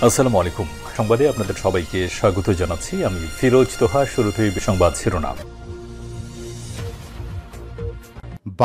আসসালামু আলাইকুম। সংবাদে আপনাদের সবাইকে স্বাগত জানাচ্ছি। আমি ফিরোজ তোহা। শুরুতেই সংবাদ শিরোনাম।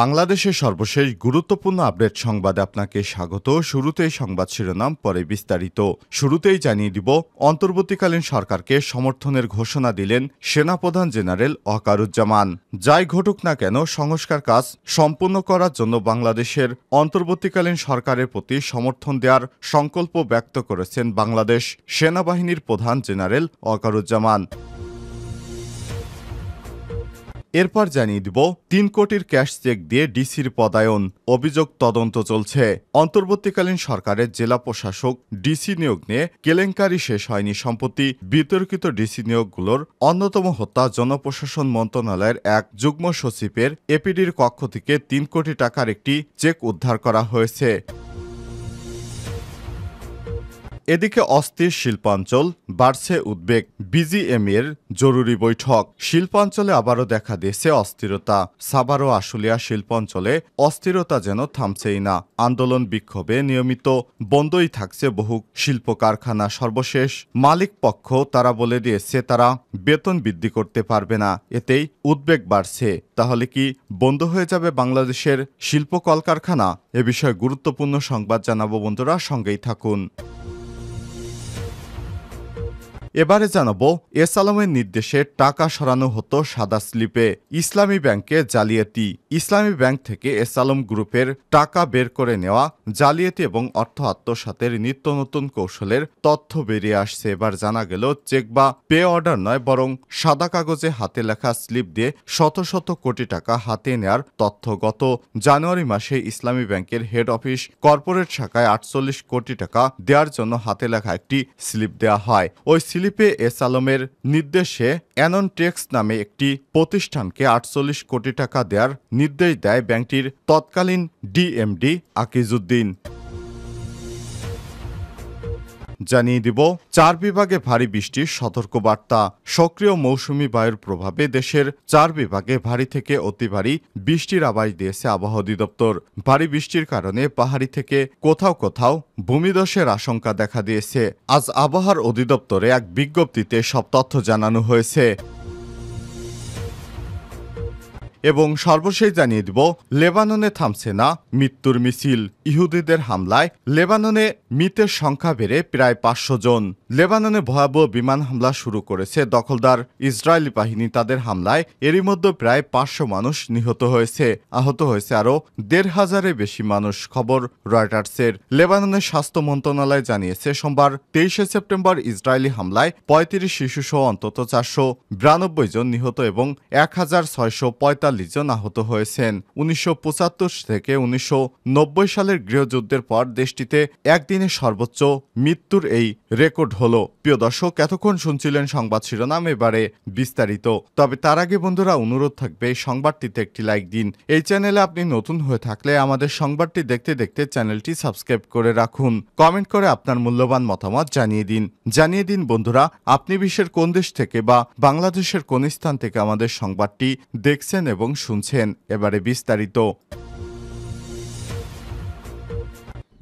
বাংলাদেশের সর্বশেষ গুরুত্বপূর্ণ আপডেট সংবাদে আপনাকে স্বাগত। শুরুতেই সংবাদ শিরোনাম, পরে বিস্তারিত। শুরুতেই জানিয়ে দিব, অন্তর্বর্তীকালীন সরকারকে সমর্থনের ঘোষণা দিলেন সেনাপ্রধান জেনারেল ওয়াকারুজ্জামান। যাই ঘটুক না কেন, সংস্কার কাজ সম্পূর্ণ করার জন্য বাংলাদেশের অন্তর্বর্তীকালীন সরকারের প্রতি সমর্থন দেওয়ার সংকল্প ব্যক্ত করেছেন বাংলাদেশ সেনাবাহিনীর প্রধান জেনারেল ওয়াকারুজ্জামান। এরপর জানিয়ে দিব, ৩ কোটির ক্যাশ চেক দিয়ে ডিসির পদায়ন, অভিযোগ তদন্ত চলছে। অন্তর্বর্তীকালীন সরকারের জেলা প্রশাসক ডিসি নিয়োগ নিয়ে কেলেঙ্কারি শেষ হয়নি। সম্প্রতি বিতর্কিত ডিসি নিয়োগগুলোর অন্যতম হত্যা জনপ্রশাসন মন্ত্রণালয়ের এক যুগ্ম সচিবের এপিডির কক্ষ থেকে ৩ কোটি টাকার একটি চেক উদ্ধার করা হয়েছে। এদিকে অস্থির শিল্পাঞ্চল, বাড়ছে উদ্বেগ। বিজিএমইএর জরুরি বৈঠক। শিল্পাঞ্চলে আবারও দেখা দিয়েছে অস্থিরতা। সাভার ও আশুলিয়া শিল্পাঞ্চলে অস্থিরতা যেন থামছেই না। আন্দোলন বিক্ষোভে নিয়মিত বন্ধই থাকছে বহু শিল্প কারখানা। সর্বশেষ মালিক পক্ষ তারা বলে দিয়েছে তারা বেতন বৃদ্ধি করতে পারবে না। এতেই উদ্বেগ বাড়ছে। তাহলে কি বন্ধ হয়ে যাবে বাংলাদেশের শিল্প কলকারখানা? এ বিষয়ে গুরুত্বপূর্ণ সংবাদ জানাবো বন্ধুরা, সঙ্গেই থাকুন। এবারে জানাবো, এস আলমের নির্দেশে টাকা সরানো হতো সাদা স্লিপে। ইসলামী ব্যাংকে জালিয়াতি। ইসলামী ব্যাংক থেকে এস আলম গ্রুপের টাকা বের করে নেওয়া, জালিয়াতি এবং অর্থ আত্মসাতের নিত্য নতুন কৌশলের তথ্য বেরিয়ে আসছে। এবার জানা গেল, চেক বা পে অর্ডার নয়, বরং সাদা কাগজে হাতে লেখা স্লিপ দিয়ে শত শত কোটি টাকা হাতে নেয়ার তথ্য। গত জানুয়ারি মাসে ইসলামী ব্যাংকের হেড অফিস কর্পোরেট শাখায় ৪৮ কোটি টাকা দেওয়ার জন্য হাতে লেখা একটি স্লিপ দেওয়া হয়। ওই স্লিপে এস আলমের নির্দেশে অ্যাননটেক্স নামে একটি প্রতিষ্ঠানকে ৪৮ কোটি টাকা দেওয়ার নির্দেশ দেয় ব্যাংকটির তৎকালীন ডিএমডি আকিজউদ্দিন। জানিয়ে দিব, ৪ বিভাগে ভারী বৃষ্টির সতর্কবার্তা। সক্রিয় মৌসুমি বায়ুর প্রভাবে দেশের ৪ বিভাগে ভারী থেকে অতি ভারী বৃষ্টির আভাস দিয়েছে আবহাওয়া অধিদপ্তর। ভারী বৃষ্টির কারণে পাহাড়ি থেকে কোথাও কোথাও ভূমিধসের আশঙ্কা দেখা দিয়েছে। আজ আবহাওয়ার অধিদপ্তরে এক বিজ্ঞপ্তিতে সব তথ্য জানানো হয়েছে। এবং সর্বশেষ জানিয়ে দিব, লেবাননে থামছে না মৃত্যুর মিছিল। ইহুদিদের হামলায় লেবাননে মৃতের সংখ্যা বেড়ে প্রায় ৫০০ জন। লেবাননে ভয়াবহ বিমান হামলা শুরু করেছে দখলদার ইসরায়েলি বাহিনী। তাদের হামলায় এরই মধ্যে প্রায় ৫০০ মানুষ নিহত হয়েছে। আহত হয়েছে আরও ১৫০০-এর বেশি মানুষ। খবর রয়টার্সের। লেবাননের স্বাস্থ্য মন্ত্রণালয় জানিয়েছে, সোমবার ২৩শে সেপ্টেম্বর ইসরায়েলি হামলায় ৩৫ শিশুসহ অন্তত ৪৯২ জন নিহত এবং ১৬৪৫ জন আহত হয়েছেন। ১৯৭৫ থেকে ১৯৯০ সালের গৃহযুদ্ধের পর দেশটিতে একদিনে সর্বোচ্চ মৃত্যুর এই রেকর্ড হলো। প্রিয় দর্শক, এতক্ষণ শুনছিলেন সংবাদ শিরোনাম, এবারে বিস্তারিত। তবে তার আগে বন্ধুরা, অনুরোধ থাকবে এই সংবাদটিতে একটি লাইক দিন। এই চ্যানেলে আপনি নতুন হয়ে থাকলে আমাদের সংবাদটি দেখতে দেখতে চ্যানেলটি সাবস্ক্রাইব করে রাখুন। কমেন্ট করে আপনার মূল্যবান মতামত জানিয়ে দিন বন্ধুরা, আপনি বিশ্বের কোন দেশ থেকে বা বাংলাদেশের কোন স্থান থেকে আমাদের সংবাদটি দেখছেন এবং শুনছেন। এবারে বিস্তারিত।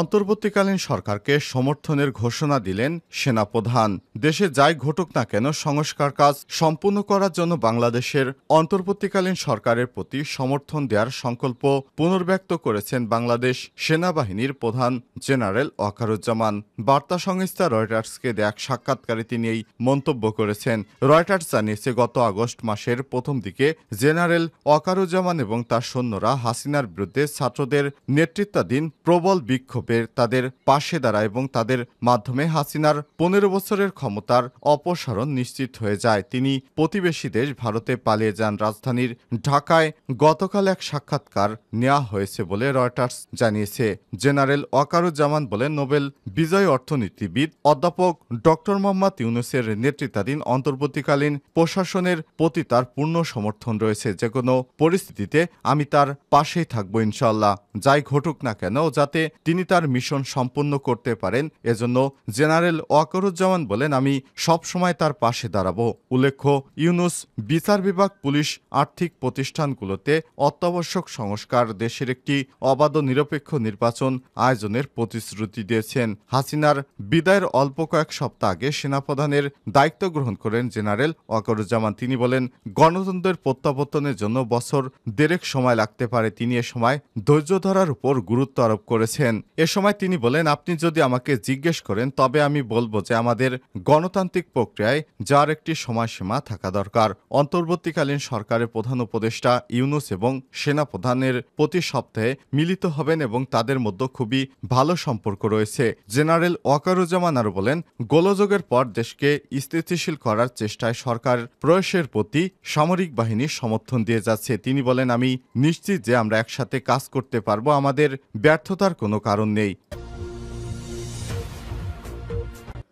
অন্তর্বর্তীকালীন সরকারকে সমর্থনের ঘোষণা দিলেন সেনাপ্রধান। দেশে যাই ঘটুক না কেন, সংস্কার কাজ সম্পূর্ণ করার জন্য বাংলাদেশের অন্তর্বর্তীকালীন সরকারের প্রতি সমর্থন দেওয়ার সংকল্প পুনর্ব্যক্ত করেছেন বাংলাদেশ সেনাবাহিনীর প্রধান জেনারেল ওয়াকারুজ্জামান। বার্তা সংস্থা রয়টার্সকে দেয়া এক সাক্ষাৎকারে তিনি এই মন্তব্য করেছেন। রয়টার্স জানিয়েছে, গত আগস্ট মাসের প্রথম দিকে জেনারেল ওয়াকারুজ্জামান এবং তার সৈন্যরা হাসিনার বিরুদ্ধে ছাত্রদের নেতৃত্বাধীন প্রবল বিক্ষোভ তাদের পাশে দাঁড়ায় এবং তাদের মাধ্যমে হাসিনার ১৫ বছরের ক্ষমতার অপসারণ নিশ্চিত হয়ে যায়। তিনি প্রতিবেশী দেশ ভারতে পালিয়ে যান। রাজধানীর ঢাকায় গতকাল এক সাক্ষাৎকার নেওয়া হয়েছে বলে রয়টার্স জানিয়েছে। জেনারেল ওয়াকারুজ্জামান বলেন, নোবেল বিজয়ী অর্থনীতিবিদ অধ্যাপক ডক্টর মোহাম্মদ ইউনূসের নেতৃত্বাধীন অন্তর্বর্তীকালীন প্রশাসনের প্রতি তার পূর্ণ সমর্থন রয়েছে। যে কোনো পরিস্থিতিতে আমি তার পাশেই থাকবো ইনশাআল্লাহ। যাই ঘটুক না কেন, যাতে তিনি তার মিশন সম্পূর্ণ করতে পারেন। এজন্য জেনারেল ওয়াকারুজ্জামান বলেন, আমি সবসময় তার পাশে দাঁড়াবো। উল্লেখ্য, ইউনূস বিচার বিভাগ, পুলিশ, আর্থিক প্রতিষ্ঠানগুলোতে অত্যাবশ্যক সংস্কার, দেশের একটি অবাধ ও নিরপেক্ষ নির্বাচন আয়োজনের প্রতিশ্রুতি দিয়েছেন। হাসিনার বিদায়ের অল্প কয়েক সপ্তাহ আগে সেনাপ্রধানের দায়িত্ব গ্রহণ করেন জেনারেল ওয়াকারুজ্জামান। তিনি বলেন, গণতন্ত্রের প্রত্যাবর্তনের জন্য বছর দেড়েক সময় লাগতে পারে। তিনি এ সময় ধৈর্য ধরার উপর গুরুত্ব আরোপ করেছেন। এ সময় তিনি বলেন, আপনি যদি আমাকে জিজ্ঞেস করেন তবে আমি বলবো যে আমাদের গণতান্ত্রিক প্রক্রিয়ায় যার একটি সময়সীমা থাকা দরকার। অন্তর্বর্তীকালীন সরকারের প্রধান উপদেষ্টা ইউনূস এবং সেনাপ্রধানের প্রতি সপ্তাহে মিলিত হবেন এবং তাদের মধ্যে খুবই ভালো সম্পর্ক রয়েছে। জেনারেল ওয়াকারুজ্জামান আরও বলেন, গোলযোগের পর দেশকে স্থিতিশীল করার চেষ্টায় সরকার প্রয়াসের প্রতি সামরিক বাহিনী সমর্থন দিয়ে যাচ্ছে। তিনি বলেন, আমি নিশ্চিত যে আমরা একসাথে কাজ করতে পারবো, আমাদের ব্যর্থতার কোনো কারণ নেই।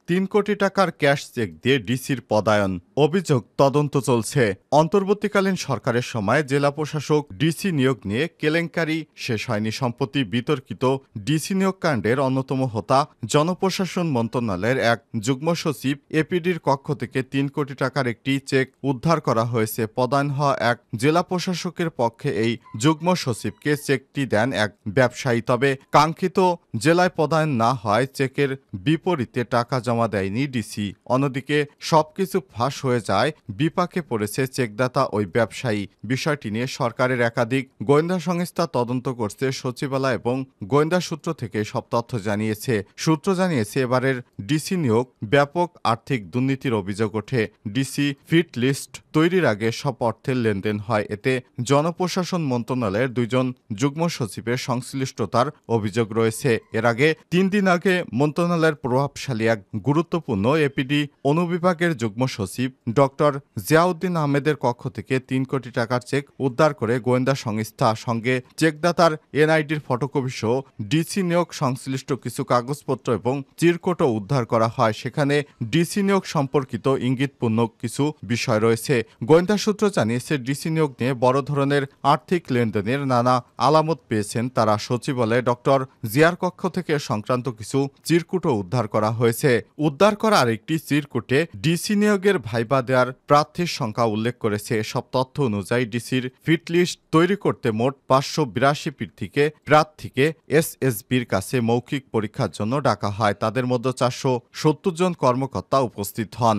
3 কোটি টাকার ক্যাশ চেক দিয়ে ডিসির পদায়ন, অভিযোগ তদন্ত চলছে। অন্তর্বর্তীকালীন সরকারের সময় জেলা প্রশাসক ডিসি নিয়োগ নিয়ে কেলেঙ্কারি শেষ হয়নি। সম্প্রতি বিতর্কিত ডিসি নিয়োগ কাণ্ডের অন্যতম হোতা জনপ্রশাসন মন্ত্রণালয়ের এক যুগ্ম সচিব এপিডির কক্ষ থেকে 3 কোটি টাকার একটি চেক উদ্ধার করা হয়েছে। পদায়ন হওয়া এক জেলা প্রশাসকের পক্ষে এই যুগ্ম সচিবকে চেকটি দেন এক ব্যবসায়ী। তবে কাঙ্ক্ষিত জেলায় পদায়ন না হয় চেকের বিপরীতে টাকা জমা দেয়নি ডিসি। অন্যদিকে সবকিছু ফাঁস হয়ে যায়, বিপাকে পড়েছে চেকদাতা ওই ব্যবসায়ী। বিষয়টি নিয়ে সরকারের একাধিক গোয়েন্দা সংস্থা তদন্ত করছে। সচিবালয় এবং গোয়েন্দা সূত্র থেকে সব তথ্য জানিয়েছে। সূত্র জানিয়েছে, এবারের ডিসি নিয়োগ ব্যাপক আর্থিক দুর্নীতির অভিযোগ ওঠে। ডিসি ফিট লিস্ট তৈরির আগে সব অর্থের লেনদেন হয়। এতে জনপ্রশাসন মন্ত্রণালয়ের 2 জন যুগ্ম সচিবের সংশ্লিষ্টতার অভিযোগ রয়েছে। এর আগে 3 দিন আগে মন্ত্রণালয়ের প্রভাবশালী এক গুরুত্বপূর্ণ এপিডি অনুবিভাগের যুগ্ম সচিব ডক্টর জিয়াউদ্দিন আহমেদের কক্ষ থেকে 3 কোটি টাকার চেক উদ্ধার করে গোয়েন্দা সংস্থা। সঙ্গে চেকদাতার এনআইডির ফটোকপি সহ ডিসি নিয়োগ সংশ্লিষ্ট কিছু কাগজপত্র এবং চিরকুটও উদ্ধার করা হয়। সেখানে ডিসি নিয়োগ সম্পর্কিত ইঙ্গিতপূর্ণ কিছু বিষয় রয়েছে। গোয়েন্দা সূত্র জানিয়েছে, ডিসি নিয়োগ নিয়ে বড় ধরনের আর্থিক লেনদেনের নানা আলামত পেয়েছেন তারা। সচিবালয়ে ডক্টর জিয়ার কক্ষ থেকে সংক্রান্ত কিছু চিরকুটও উদ্ধার করা হয়েছে। উদ্ধার করা আরেকটি চিরকুটে ডিসি নিয়োগের ভাইবা দেওয়ার প্রার্থীর সংখ্যা উল্লেখ করেছে। সব তথ্য অনুযায়ী ডিসির ফিট লিস্ট তৈরি করতে মোট 582 প্রার্থীকে এসএসবির কাছে মৌখিক পরীক্ষার জন্য ডাকা হয়। তাদের মধ্যে 470 জন কর্মকর্তা উপস্থিত হন।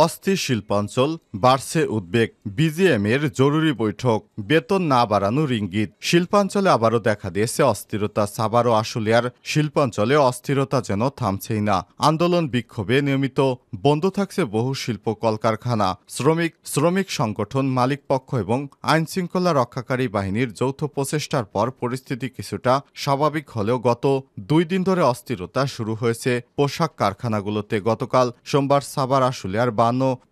অস্থির শিল্পাঞ্চল, বাড়ছে উদ্বেগ। বিজিএমের জরুরি বৈঠক, বেতন না বাড়ানোর ইঙ্গিত। শিল্পাঞ্চলে আবারও দেখা দিয়েছে অস্থিরতা। সাভার ও আশুলিয়ার শিল্পাঞ্চলে অস্থিরতা যেন থামছেই না। আন্দোলন বিক্ষোভে নিয়মিত বন্ধ থাকছে বহু শিল্প কলকারখানা। শ্রমিক সংগঠন, মালিকপক্ষ এবং আইনশৃঙ্খলা রক্ষাকারী বাহিনীর যৌথ প্রচেষ্টার পর পরিস্থিতি কিছুটা স্বাভাবিক হলেও গত 2 দিন ধরে অস্থিরতা শুরু হয়েছে পোশাক কারখানাগুলোতে। গতকাল সোমবার সাভার আশুলিয়ার 52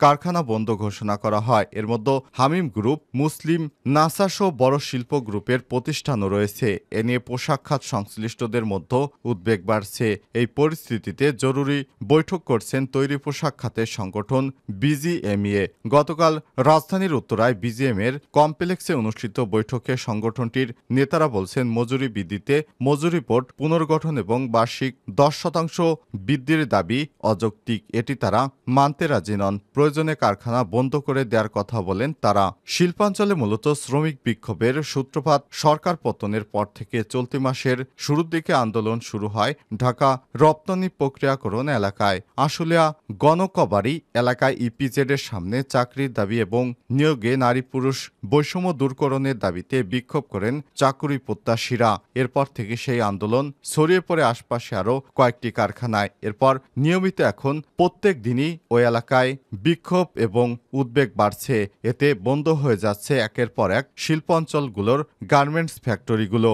কারখানা বন্ধ ঘোষণা করা হয়। এর মধ্যে হামিম গ্রুপ, মুসলিম নাসা সহ বড় শিল্প গ্রুপের প্রতিষ্ঠানও রয়েছে। এ নিয়ে পোশাক খাত সংশ্লিষ্টদের মধ্যে উদ্বেগ বাড়ছে। এই পরিস্থিতিতে জরুরি বৈঠক করছেন তৈরি পোশাক খাতের সংগঠন বিজিএমইএ। গতকাল রাজধানীর উত্তরায় বিজিএমএর কমপ্লেক্সে অনুষ্ঠিত বৈঠকে সংগঠনটির নেতারা বলছেন, মজুরি বৃদ্ধিতে মজুরি বোর্ড পুনর্গঠন এবং বার্ষিক 10% বৃদ্ধির দাবি অযৌক্তিক। এটি তারা মানতে রাজি নন। প্রয়োজনে কারখানা বন্ধ করে দেওয়ার কথা বলেন তারা। শিল্পাঞ্চলে মূলত শ্রমিক বিক্ষোভের সূত্রপাত সরকার পতনের পর থেকে চলতি মাসের শুরুর দিকে আন্দোলন শুরু হয় ঢাকা রপ্তানি প্রক্রিয়াকরণ এলাকায়। আশুলিয়া গণকবাড়ি এলাকায় ইপিজেডের সামনে চাকরির দাবি এবং নিয়োগে নারী পুরুষ বৈষম্য দূরকরণের দাবিতে বিক্ষোভ করেন চাকুরি প্রত্যাশীরা। এরপর থেকে সেই আন্দোলন ছড়িয়ে পড়ে আশপাশে আরও কয়েকটি কারখানায়। এরপর নিয়মিত এখন প্রত্যেক দিনই ওই এলাকায় বিক্ষোভ এবং উদ্বেগ বাড়ছে। এতে বন্ধ হয়ে যাচ্ছে একের পর এক শিল্পাঞ্চলগুলোর গার্মেন্টস ফ্যাক্টরিগুলো।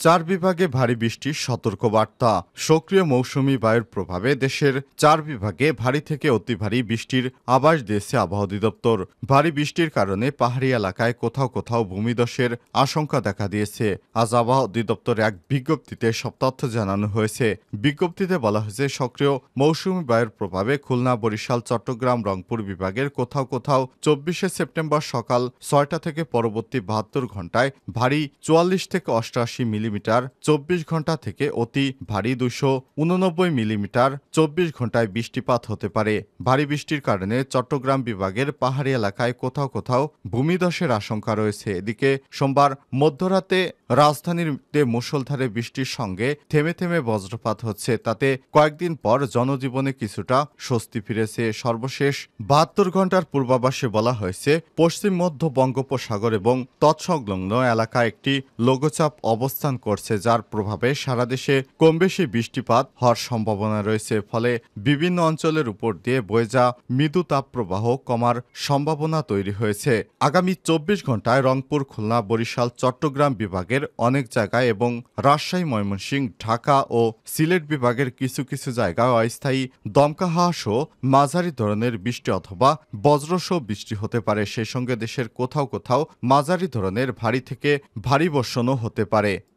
4 বিভাগে ভারী বৃষ্টির সতর্কবার্তা। সক্রিয় মৌসুমি বায়ুর প্রভাবে দেশের 4 বিভাগে ভারী থেকে অতি ভারী বৃষ্টির আভাস দিয়েছে আবহাওয়া অধিদপ্তর। ভারী বৃষ্টির কারণে পাহাড়ি এলাকায় কোথাও কোথাও ভূমিধসের আশঙ্কা দেখা দিয়েছে। আজ আবহাওয়া অধিদপ্তরের এক বিজ্ঞপ্তিতে সব তথ্য জানানো হয়েছে। বিজ্ঞপ্তিতে বলা হয়েছে, সক্রিয় মৌসুমি বায়ুর প্রভাবে খুলনা, বরিশাল, চট্টগ্রাম, রংপুর বিভাগের কোথাও কোথাও 24শে সেপ্টেম্বর সকাল 6টা থেকে পরবর্তী 72 ঘন্টায় ভারী 44 থেকে 88 মিলিমিটার, 24 ঘন্টা থেকে অতি ভারী 289 মিলিমিটার 24 ঘন্টায় বৃষ্টিপাত হতে পারে। ভারী বৃষ্টির কারণে চট্টগ্রাম বিভাগের পাহাড়ি এলাকায় কোথাও কোথাও ভূমিধসের আশঙ্কা রয়েছে। এদিকে সোমবার মধ্যরাতে রাজধানীতে মুষলধারে বৃষ্টির সঙ্গে থেমে থেমে বজ্রপাত হচ্ছে। তাতে কয়েকদিন পর জনজীবনে কিছুটা স্বস্তি ফিরেছে। সর্বশেষ 72 ঘন্টার পূর্বাভাসে বলা হয়েছে, পশ্চিম মধ্য বঙ্গোপসাগর এবং তৎসংলগ্ন এলাকায় একটি লঘুচাপ অবস্থান করছে, যার প্রভাবে সারা দেশে কমবেশি বৃষ্টিপাত হওয়ার সম্ভাবনা রয়েছে। ফলে বিভিন্ন অঞ্চলের উপর দিয়ে বয়ে যা মৃদু তাপপ্রবাহ কমার সম্ভাবনা তৈরি হয়েছে। আগামী 24 ঘন্টায় রংপুর, খুলনা, বরিশাল, চট্টগ্রাম বিভাগের অনেক জায়গায় এবং রাজশাহী, ময়মনসিংহ, ঢাকা ও সিলেট বিভাগের কিছু কিছু জায়গায় অস্থায়ী দমকা হাওয়া সহ মাঝারি ধরনের বৃষ্টি অথবা বজ্রসহ বৃষ্টি হতে পারে। সেই সঙ্গে দেশের কোথাও কোথাও মাঝারি ধরনের ভারী থেকে ভারী বর্ষণও হতে পারে।